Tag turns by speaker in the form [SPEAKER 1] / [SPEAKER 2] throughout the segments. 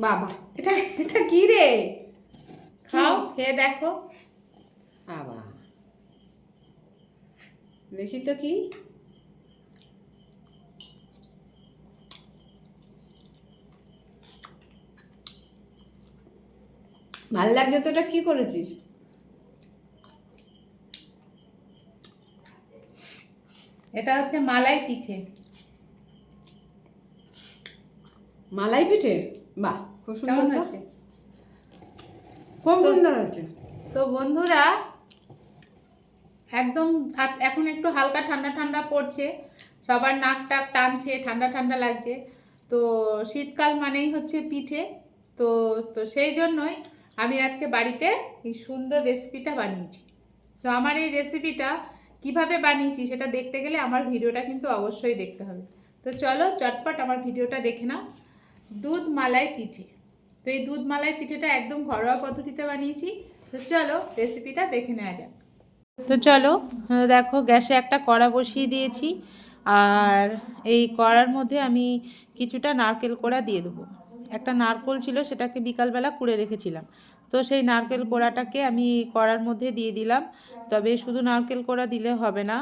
[SPEAKER 1] বাবা, এটা এটা কি রে?
[SPEAKER 2] খাও, খেয়ে দেখো।
[SPEAKER 1] বাবা, দেখি তো কি। ভাল লাগছে তো। এটা কি করেছিস?
[SPEAKER 2] এটা হচ্ছে মালাই পিঠে।
[SPEAKER 1] মালাই পিঠে? বাহ, খুব সুন্দর
[SPEAKER 2] কেমন
[SPEAKER 1] তো।
[SPEAKER 2] হয়েছে?
[SPEAKER 1] খুব
[SPEAKER 2] তো
[SPEAKER 1] সুন্দর হয়েছে।
[SPEAKER 2] তো বন্ধুরা, একদম এখন একটু হালকা ঠান্ডা ঠান্ডা পড়ছে, সবার নাক টাক টানছে, ঠান্ডা ঠান্ডা লাগছে। তো শীতকাল মানেই হচ্ছে পিঠে। তো তো সেই জন্যই আমি আজকে বাড়িতে এই সুন্দর রেসিপিটা বানিয়েছি। তো আমার এই রেসিপিটা কিভাবে বানিয়েছি সেটা দেখতে গেলে আমার ভিডিওটা কিন্তু অবশ্যই দেখতে হবে। তো চলো চটপট আমার ভিডিওটা দেখে নাও। দুধ মালাই পিঠে। তো এই দুধ মালাই পিঠেটা একদম ঘরোয়া পদ্ধতিতে বানিয়েছি। তো চলো রেসিপিটা দেখে নেওয়া যাক। তো চলো, দেখো গ্যাসে একটা কড়া বসিয়ে দিয়েছি। আর এই কড়ার মধ্যে আমি কিছুটা নারকেল কোড়া দিয়ে দেবো। একটা নারকেল ছিল, সেটাকে বিকালবেলা কুড়ে রেখেছিলাম। তো সেই নারকেল কোড়াটাকে আমি কড়ার মধ্যে দিয়ে দিলাম। তবে শুধু নারকেল কোড়া দিলে হবে না,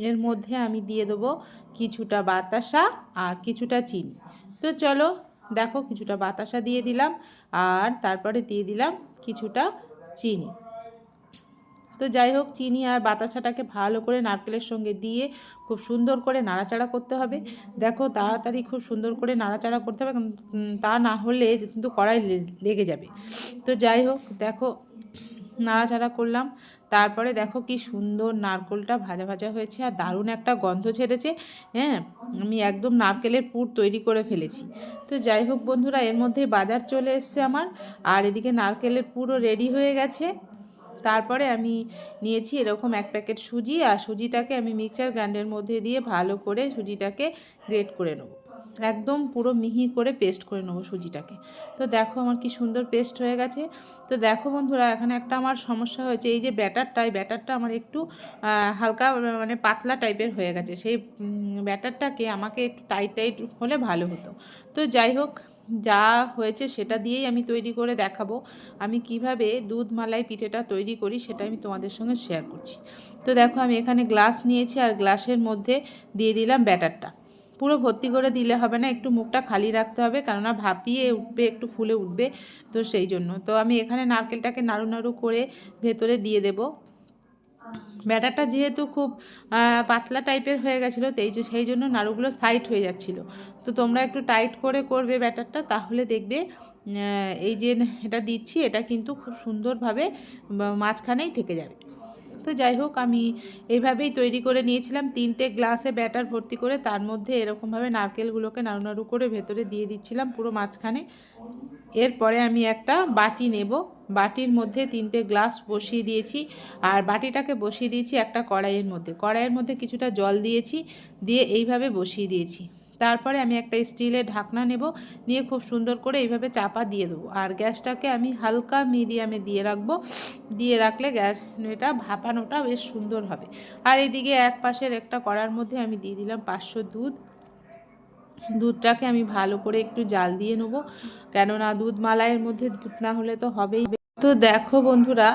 [SPEAKER 2] এর মধ্যে আমি দিয়ে দেবো কিছুটা বাতাসা আর কিছুটা চিনি। তো চলো দেখো, কিছুটা বাতাসা দিয়ে দিলাম আর তারপরে দিয়ে দিলাম কিছুটা চিনি। তো যাই হোক, চিনি আর বাতাসাটাকে ভালো করে নারকেলের সঙ্গে দিয়ে খুব সুন্দর করে নাড়াচাড়া করতে হবে। দেখো তাড়াতাড়ি খুব সুন্দর করে নাড়াচাড়া করতে হবে, কারণ তা না হলে কিন্তু কড়াই লেগে যাবে। তো যাই হোক, দেখো নাড়াচাড়া করলাম। তারপরে দেখো কি সুন্দর নারকেলটা ভাজা ভাজা হয়েছে আর দারুণ একটা গন্ধ ছেড়েছে। হ্যাঁ, আমি একদম নারকেলের পুর তৈরি করে ফেলেছি। তো যাই হোক বন্ধুরা, এর মধ্যে বাজার চলে এসছে আমার, আর এদিকে নারকেলের পুরও রেডি হয়ে গেছে। তারপরে আমি নিয়েছি এরকম এক প্যাকেট সুজি, আর সুজিটাকে আমি মিক্সচার গ্রাইন্ডারের মধ্যে দিয়ে ভালো করে সুজিটাকে গ্রেট করে নেবো। একদম পুরো মিহি করে পেস্ট করে নেবো সুজিটাকে। তো দেখো আমার কি সুন্দর পেস্ট হয়ে গেছে। তো দেখো বন্ধুরা, এখানে একটা আমার সমস্যা হয়েছে, এই যে ব্যাটারটা আমার একটু হালকা মানে পাতলা টাইপের হয়ে গেছে। সেই ব্যাটারটাকে আমাকে একটু টাইট টাইট হলে ভালো হতো। তো যাই হোক, যা হয়েছে সেটা দিয়েই আমি তৈরি করে দেখাবো। আমি কিভাবে দুধ মালাই পিঠেটা তৈরি করি সেটা আমি তোমাদের সঙ্গে শেয়ার করছি। তো দেখো, আমি এখানে গ্লাস নিয়েছি আর গ্লাসের মধ্যে দিয়ে দিলাম ব্যাটারটা। পুরো ভর্তি করে দিলে হবে না, একটু মুখটা খালি রাখতে হবে, কেননা ভাপিয়ে উঠবে, একটু ফুলে উঠবে। তো সেই জন্য তো আমি এখানে নারকেলটাকে নাড়ু নাড়ু করে ভেতরে দিয়ে দেব। ব্যাটারটা যেহেতু খুব পাতলা টাইপের হয়ে গেছিলো, সেই জন্য নাড়ুগুলো সাইড হয়ে যাচ্ছিলো। তো তোমরা একটু টাইট করে করবে ব্যাটারটা, তাহলে দেখবে এই যে এটা দিচ্ছি এটা কিন্তু খুব সুন্দরভাবে মাঝখানেই থেকে যাবে। তো যাই হোক, আমি এইভাবেই তৈরি করে নিয়েছিলাম 3টে গ্লাসে ব্যাটার ভর্তি করে, তার মধ্যে এরকমভাবে নারকেলগুলোকে নাড়ু নাড়ু করে ভেতরে দিয়ে দিচ্ছিলাম পুরো মাঝখানে। এরপরে আমি একটা বাটি নেব, বাটির মধ্যে 3টে গ্লাস বসিয়ে দিয়েছি, আর বাটিটাকে বসিয়ে দিয়েছি একটা কড়াইয়ের মধ্যে কিছুটা জল দিয়েছি, দিয়ে এইভাবে বসিয়ে দিয়েছি। তারপরে আমি একটা স্টিলের ঢাকনা নেব, নিয়ে খুব সুন্দর করে এইভাবে চাপা দিয়ে দেবো, আর গ্যাসটাকে আমি হালকা মিডিয়ামে দিয়ে রাখবো। দিয়ে রাখলে এটা ভাপানোটা বেশ সুন্দর হবে। আর এদিকে এক পাশের একটা কড়ার মধ্যে আমি দিয়ে দিলাম 500 দুধ। দুধটাকে আমি ভালো করে একটু জাল দিয়ে নেবো, কেননা দুধ মালাইয়ের মধ্যে দুধ না হলে তো হবেই। তো দেখো বন্ধুরা,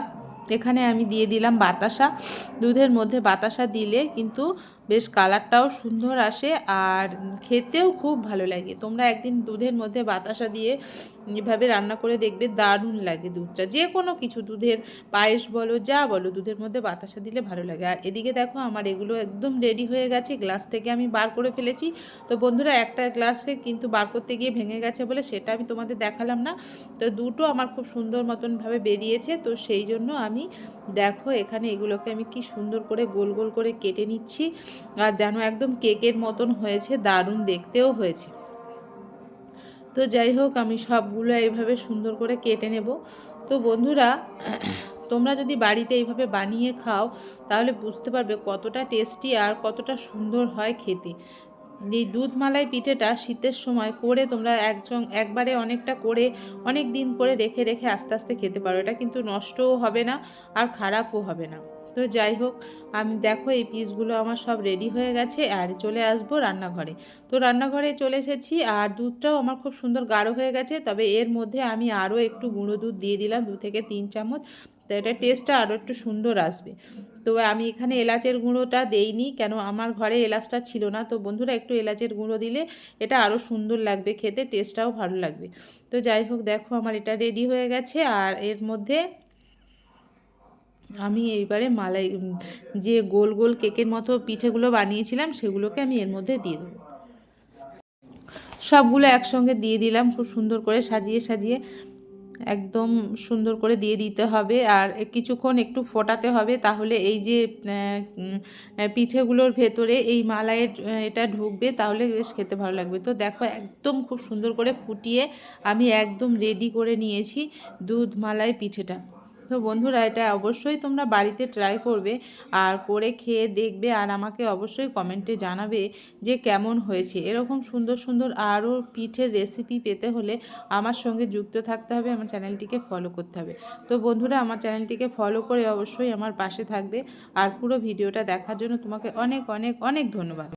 [SPEAKER 2] এখানে আমি দিয়ে দিলাম বাতাসা। দুধের মধ্যে বাতাসা দিলে কিন্তু বেশ কালারটাও সুন্দর আসে আর খেতেও খুব ভালো লাগে। তোমরা একদিন দুধের মধ্যে বাতাসা দিয়ে এভাবে রান্না করে দেখবে, দারুণ লাগে। দুধটা যে কোনো কিছু, দুধের পায়েস বলো যা বলো, দুধের মধ্যে বাতাসা দিলে ভালো লাগে। আর এদিকে দেখো আমার এগুলো একদম রেডি হয়ে গেছে, গ্লাস থেকে আমি বার করে ফেলেছি। তো বন্ধুরা, একটা গ্লাসে কিন্তু বার করতে গিয়ে ভেঙে গেছে বলে সেটা আমি তোমাদের দেখালাম না। তো দুটো আমার খুব সুন্দর মতনভাবে বেরিয়েছে, তো সেই জন্য আমি দেখো এখানে এগুলোকে আমি কি সুন্দর করে গোল গোল করে কেটে নিচ্ছি, আর যেন একদম কেকের মতন হয়েছে, দারুণ দেখতেও হয়েছে। তো যাই হোক, আমি সবগুলো এইভাবে সুন্দর করে কেটে নেব। তো বন্ধুরা, তোমরা যদি বাড়িতে এইভাবে বানিয়ে খাও তাহলে বুঝতে পারবে কতটা টেস্টি আর কতটা সুন্দর হয় খেতে। এই দুধ মালাই পিঠেটা শীতের সময় করে তোমরা একবারে অনেকটা করে অনেক দিন করে রেখে রেখে আস্তে আস্তে খেতে পারো। এটা কিন্তু নষ্টও হবে না আর খারাপও হবে না। তো যাই হোক, আমি দেখো এই পিসগুলো আমার সব রেডি হয়ে গেছে আর চলে আসবো রান্নাঘরে। তো রান্নাঘরে চলে এসেছি আর দুধটাও আমার খুব সুন্দর গাঢ় হয়ে গেছে, তবে এর মধ্যে আমি আরও একটু গুঁড়ো দুধ দিয়ে দিলাম 2 থেকে 3 চামচ, তো এটা টেস্টটা আরও একটু সুন্দর আসবে। তো আমি এখানে এলাচের গুঁড়োটা দেইনি, কেন আমার ঘরে এলাচটা ছিল না। তো বন্ধুরা একটু এলাচের গুঁড়ো দিলে এটা আরও সুন্দর লাগবে খেতে, টেস্টটাও ভালো লাগবে। তো যাই হোক দেখো আমার এটা রেডি হয়ে গেছে আর এর মধ্যে আমি এইবারে মালাই যে গোল গোল কেকের মতো পিঠেগুলো বানিয়েছিলাম সেগুলোকে আমি এর মধ্যে দিয়ে দেবো। সবগুলো একসঙ্গে দিয়ে দিলাম, খুব সুন্দর করে সাজিয়ে সাজিয়ে একদম সুন্দর করে দিয়ে দিতে হবে আর কিছুক্ষণ একটু ফোটাতে হবে, তাহলে এই যে পিঠেগুলোর ভেতরে এই মালাইয়ের এটা ঢুকবে, তাহলে বেশ খেতে ভালো লাগবে। তো দেখো একদম খুব সুন্দর করে ফুটিয়ে আমি একদম রেডি করে নিয়েছি দুধ মালাই পিঠেটা। তো বন্ধুরা এটা অবশ্যই তোমরা বাড়িতে ট্রাই করবে আর করে খেয়ে দেখবে আর আমাকে অবশ্যই কমেন্টে জানাবে যে কেমন হয়েছে। এরকম সুন্দর সুন্দর আরও পিঠের রেসিপি পেতে হলে আমার সঙ্গে যুক্ত থাকতে হবে, আমার চ্যানেলটিকে ফলো করতে হবে। তো বন্ধুরা আমার চ্যানেলটিকে ফলো করে অবশ্যই আমার পাশে থাকবে আর পুরো ভিডিওটা দেখার জন্য তোমাকে অনেক অনেক অনেক ধন্যবাদ।